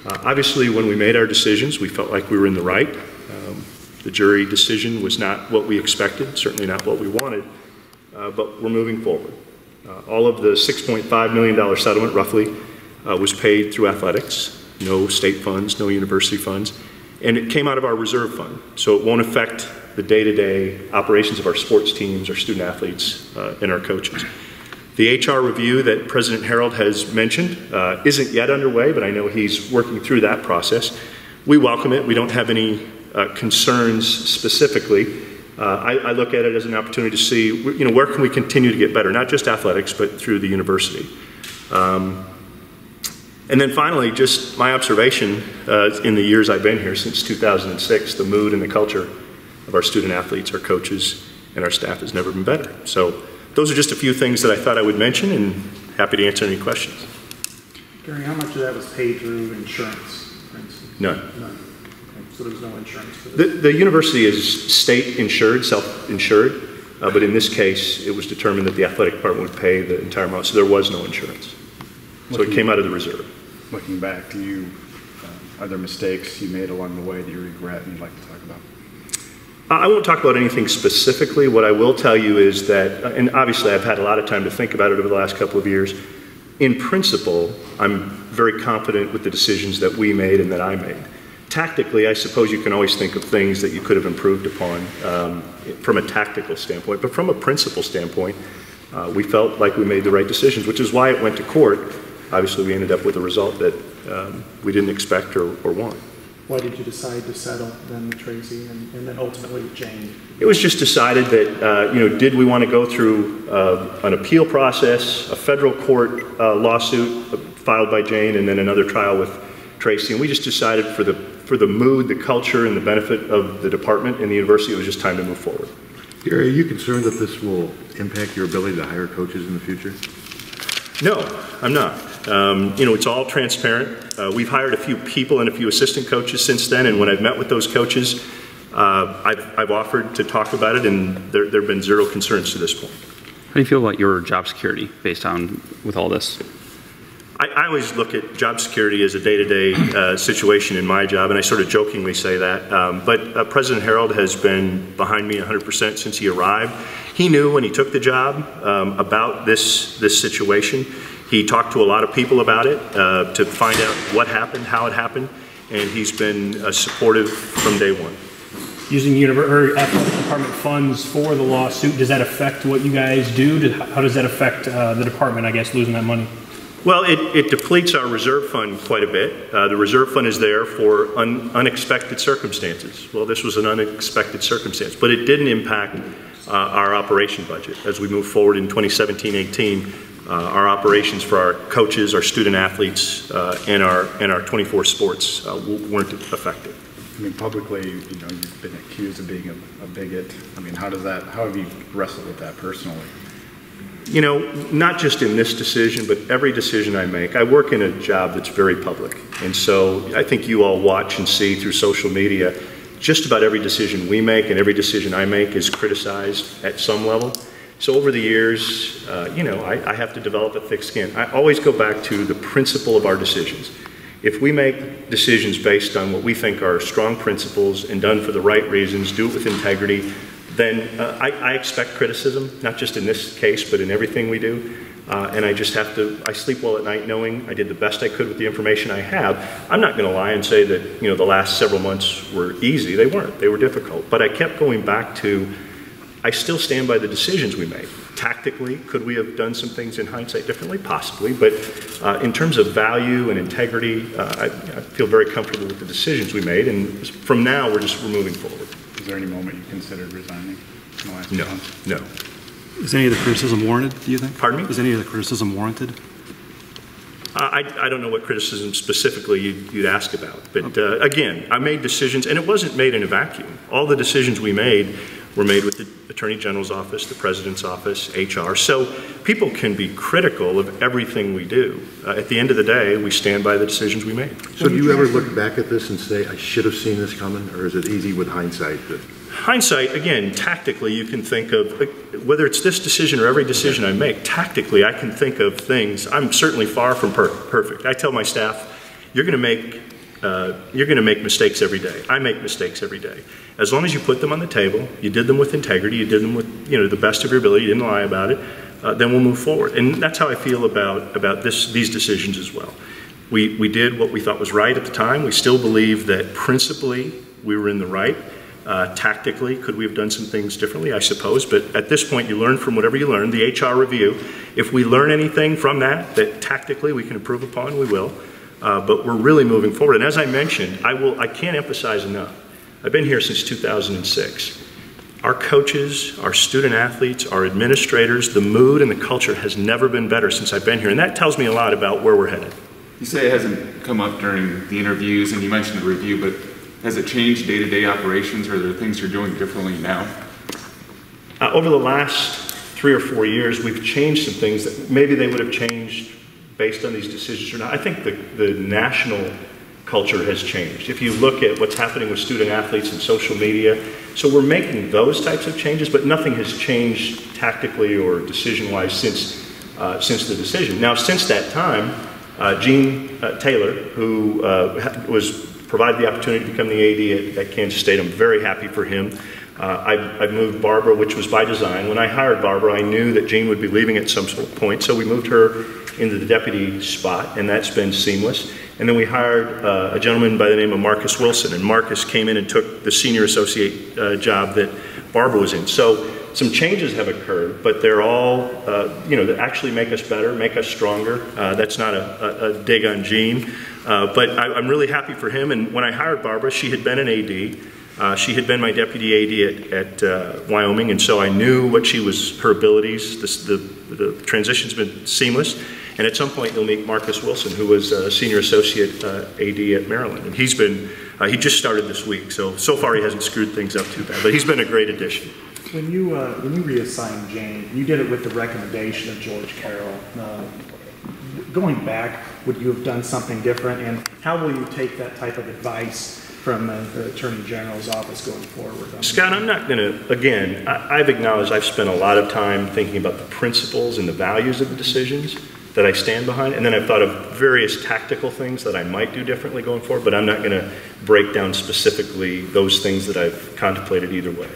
Obviously, when we made our decisions, we felt like we were in the right. The jury decision was not what we expected, certainly not what we wanted, but we're moving forward. All of the $6.5 million settlement, roughly, was paid through athletics, no state funds, no university funds, and it came out of our reserve fund, so it won't affect the day-to-day operations of our sports teams, our student athletes, and our coaches. The HR review that President Harold has mentioned isn't yet underway, but I know he's working through that process. We welcome it. We don't have any concerns specifically. I look at it as an opportunity to see, where can we continue to get better, not just athletics, but through the university. And then finally, just my observation in the years I've been here, since 2006, the mood and the culture of our student athletes, our coaches, and our staff has never been better. So those are just a few things that I thought I would mention, and happy to answer any questions. Gary, how much of that was paid through insurance, for instance? None. None. Okay. So there was no insurance for this? The university is state insured, self-insured, but in this case, it was determined that the athletic department would pay the entire amount, so there was no insurance. So it came out of the reserve. Looking back, are there mistakes you made along the way that you regret and you'd like to talk about? I won't talk about anything specifically. What I will tell you is that, and obviously I've had a lot of time to think about it over the last couple of years, in principle, I'm very confident with the decisions that we made and that I made. Tactically, I suppose you can always think of things that you could have improved upon from a tactical standpoint, but from a principle standpoint, we felt like we made the right decisions, which is why it went to court. Obviously, we ended up with a result that we didn't expect or want. Why did you decide to settle then with Tracy and then ultimately with Jane? It was just decided that, did we want to go through an appeal process, a federal court lawsuit filed by Jane, and then another trial with Tracy. And we just decided for the mood, the culture, and the benefit of the department and the university, it was just time to move forward. Gary, are you concerned that this will impact your ability to hire coaches in the future? No, I'm not. It's all transparent. We've hired a few people and a few assistant coaches since then, and when I've met with those coaches, I've offered to talk about it, and there have been zero concerns to this point. How do you feel about your job security based on with all this? I always look at job security as a day-to-day situation in my job, and I sort of jokingly say that. But President Harold has been behind me 100% since he arrived. He knew when he took the job about this situation. He talked to a lot of people about it to find out what happened, how it happened, and he's been supportive from day one. Using athletic department funds for the lawsuit, does that affect what you guys do? How does that affect the department, I guess, losing that money? Well, it depletes our reserve fund quite a bit. The reserve fund is there for unexpected circumstances. Well, this was an unexpected circumstance, but it didn't impact our operation budget. As we move forward in 2017-18, our operations for our coaches, our student athletes, and our 24 sports weren't affected. I mean, publicly, you've been accused of being a bigot. I mean, how have you wrestled with that personally? Not just in this decision, but every decision I make. I work in a job that's very public, and so I think you all watch and see through social media, just about every decision we make and every decision I make is criticized at some level. So over the years, I have to develop a thick skin. I always go back to the principle of our decisions. If we make decisions based on what we think are strong principles and done for the right reasons, do it with integrity, then I expect criticism, not just in this case, but in everything we do. And I just have to, I sleep well at night knowing I did the best I could with the information I have. I'm not going to lie and say that, the last several months were easy. They weren't. They were difficult. But I kept going back to, I still stand by the decisions we made. Tactically, could we have done some things in hindsight differently? Possibly. But in terms of value and integrity, I feel very comfortable with the decisions we made. And from now, we're moving forward. Is there any moment you considered resigning in the last month? No. Is any of the criticism warranted, do you think? Pardon me? Is any of the criticism warranted? I don't know what criticism specifically you'd ask about. But again, I made decisions, and it wasn't made in a vacuum. All the decisions we made were made with the Attorney General's office, the President's office, HR. So people can be critical of everything we do. At the end of the day, we stand by the decisions we made. So do you ever look back at this and say, I should have seen this coming, or is it easy with hindsight? Hindsight, again, tactically, you can think of, whether it's this decision or every decision I make, tactically, I can think of things. I'm certainly far from perfect. I tell my staff, you're going to make you're going to make mistakes every day. I make mistakes every day. As long as you put them on the table, you did them with integrity, you did them with the best of your ability, you didn't lie about it, then we'll move forward. And that's how I feel about these decisions as well. We did what we thought was right at the time. We still believe that principally we were in the right. Tactically, could we have done some things differently? I suppose, but at this point you learn from whatever you learn. The HR review, if we learn anything from that tactically we can improve upon, we will. But we're really moving forward. And as I mentioned, I can't emphasize enough. I've been here since 2006. Our coaches, our student athletes, our administrators, the mood and the culture has never been better since I've been here. And that tells me a lot about where we're headed. You say it hasn't come up during the interviews, and you mentioned the review, but has it changed day-to-day operations, or are there things you're doing differently now? Over the last 3 or 4 years, we've changed some things that maybe they would have changed based on these decisions or not. I think the national culture has changed. If you look at what's happening with student athletes and social media, so we're making those types of changes, but nothing has changed tactically or decision-wise since the decision. Now, since that time, Gene Taylor, who was provided the opportunity to become the AD at Kansas State, I'm very happy for him. I moved Barbara, which was by design. When I hired Barbara, I knew that Jean would be leaving at some point, so we moved her into the deputy spot, and that's been seamless. And then we hired a gentleman by the name of Marcus Wilson, and Marcus came in and took the senior associate job that Barbara was in. So some changes have occurred, but they're all, that actually make us better, make us stronger. That's not a dig on Jean, but I'm really happy for him. And when I hired Barbara, she had been an AD. She had been my deputy AD at Wyoming, and so I knew what her abilities. The transition's been seamless. And at some point, they'll meet Marcus Wilson, who was a senior associate AD at Maryland. And he just started this week, so far he hasn't screwed things up too bad, but he's been a great addition. When you reassigned Jane, you did it with the recommendation of George Carroll. Going back, would you have done something different? And how will you take that type of advice from the Attorney General's office going forward? Scott, I'm not going to, again, I've acknowledged I've spent a lot of time thinking about the principles and the values of the decisions that I stand behind, and then I've thought of various tactical things that I might do differently going forward, but I'm not going to break down specifically those things that I've contemplated either way.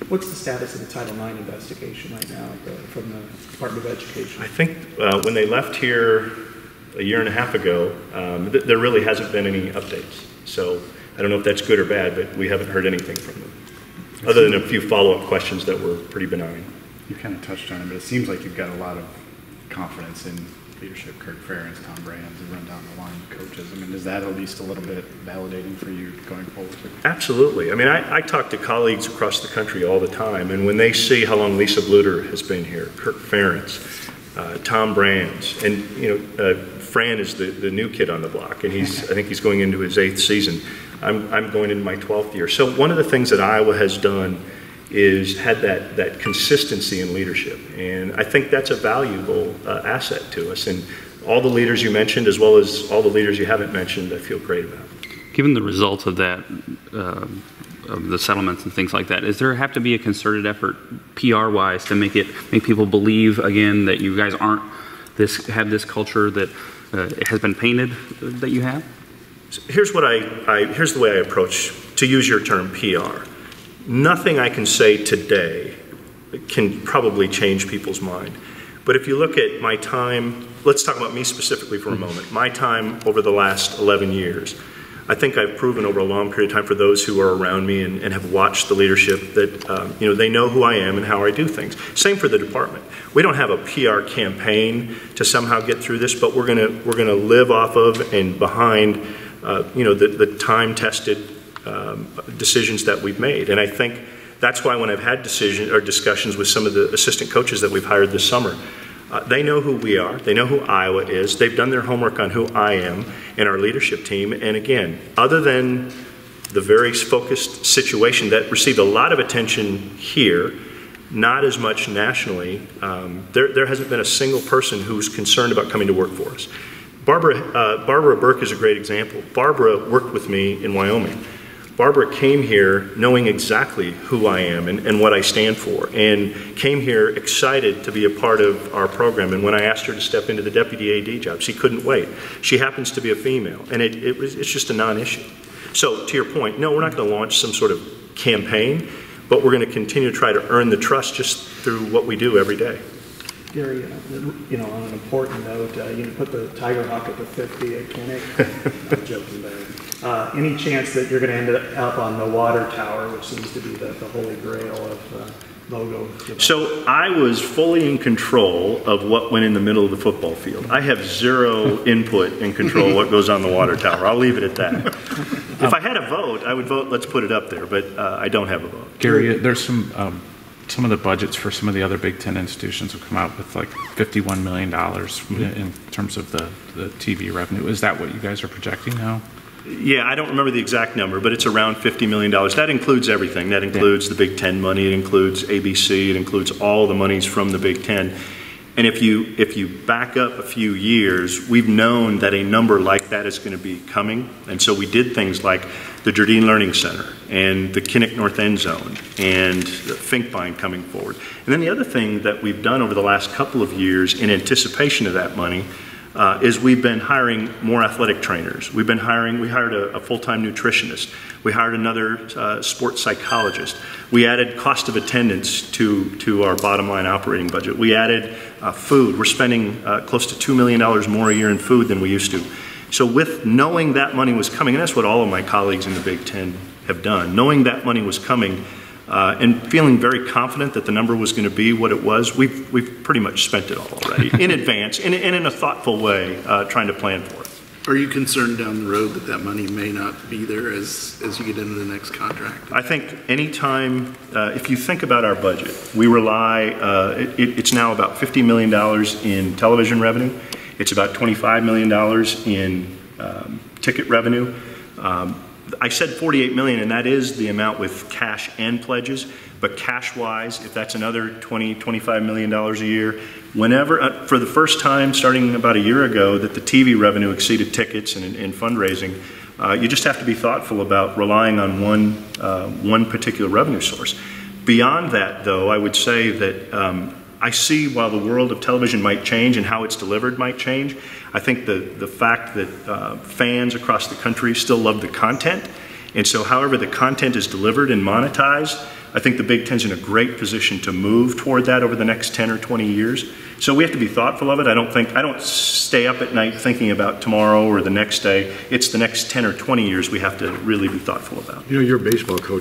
What's the status of the Title IX investigation right now from the Department of Education? I think when they left here a year and a half ago, there really hasn't been any updates. So I don't know if that's good or bad, but we haven't heard anything from them, other than a few follow-up questions that were pretty benign. You kind of touched on it, but it seems like you've got a lot of confidence in leadership, Kirk Ferentz, Tom Brands, and run down the line coaches. I mean, is that at least a little bit validating for you going forward? Absolutely. I mean, I talk to colleagues across the country all the time, and when they see how long Lisa Bluter has been here, Kirk Ferentz, Tom Brands, and Fran is the new kid on the block, and I think he's going into his 8th season. I'm going into my 12th year. So one of the things that Iowa has done is had that consistency in leadership, and I think that's a valuable asset to us. And all the leaders you mentioned, as well as all the leaders you haven't mentioned, I feel great about. Given the results of that, of the settlements and things like that, does there have to be a concerted effort, PR-wise, to make people believe again that you guys have this culture that has been painted that you have? Here's what here's the way I approach, to use your term, PR. Nothing I can say today can probably change people's mind. But if you look at my time, let's talk about me specifically for a moment. My time over the last 11 years, I think I've proven over a long period of time for those who are around me and have watched the leadership that they know who I am and how I do things. Same for the department. We don't have a PR campaign to somehow get through this, but we're gonna live off of and behind the time-tested decisions that we've made. And I think that's why when I've had discussions with some of the assistant coaches that we've hired this summer, they know who we are, they know who Iowa is, they've done their homework on who I am and our leadership team. And again, other than the very focused situation that received a lot of attention here, not as much nationally, there hasn't been a single person who's concerned about coming to work for us. Barbara Burke is a great example. Barbara worked with me in Wyoming. Barbara came here knowing exactly who I am and what I stand for, and came here excited to be a part of our program. And when I asked her to step into the deputy AD job, she couldn't wait. She happens to be a female, and it's just a non-issue. So to your point, no, we're not going to launch some sort of campaign, but we're going to continue to try to earn the trust just through what we do every day. Gary, on an important note, you put the Tiger Hawk at the 50 at Kinnick. I'm joking there. Any chance that you're going to end up on the water tower, which seems to be the holy grail of logo? So I was fully in control of what went in the middle of the football field. I have zero input and control what goes on the water tower. I'll leave it at that. If I had a vote, I would vote, let's put it up there, but I don't have a vote. Gary, there's some of the budgets for some of the other Big Ten institutions have come out with like $51 million in terms of the TV revenue. Is that what you guys are projecting now? Yeah, I don't remember the exact number, but it's around $50 million. That includes everything. That includes the Big Ten money. It includes ABC. It includes all the monies from the Big Ten. And if you back up a few years, we've known that a number like that is going to be coming. And so we did things like the Jardine Learning Center and the Kinnick North End Zone and the Finkbine coming forward. And then the other thing that we've done over the last couple of years in anticipation of that money is we've been hiring more athletic trainers. We hired a full-time nutritionist. We hired another sports psychologist. We added cost of attendance to our bottom line operating budget. We added food. We're spending close to $2 million more a year in food than we used to. So with knowing that money was coming, and that's what all of my colleagues in the Big Ten have done, knowing that money was coming and feeling very confident that the number was going to be what it was, we've pretty much spent it all already in advance and in a thoughtful way, trying to plan for it. Are you concerned down the road that that money may not be there as you get into the next contract? I think anytime, if you think about our budget, we rely, it's now about $50 million in television revenue. It's about $25 million in ticket revenue. I said $48 million, and that is the amount with cash and pledges. But cash-wise, if that's another $25 million a year, whenever, for the first time, starting about a year ago, that the TV revenue exceeded tickets and fundraising, you just have to be thoughtful about relying on one particular revenue source. Beyond that, though, I would say that I see while the world of television might change and how it's delivered might change, I think the fact that fans across the country still love the content, and so however the content is delivered and monetized, I think the Big Ten's in a great position to move toward that over the next 10 or 20 years. So we have to be thoughtful of it. I don't stay up at night thinking about tomorrow or the next day. It's the next 10 or 20 years we have to really be thoughtful about. You know, your baseball coach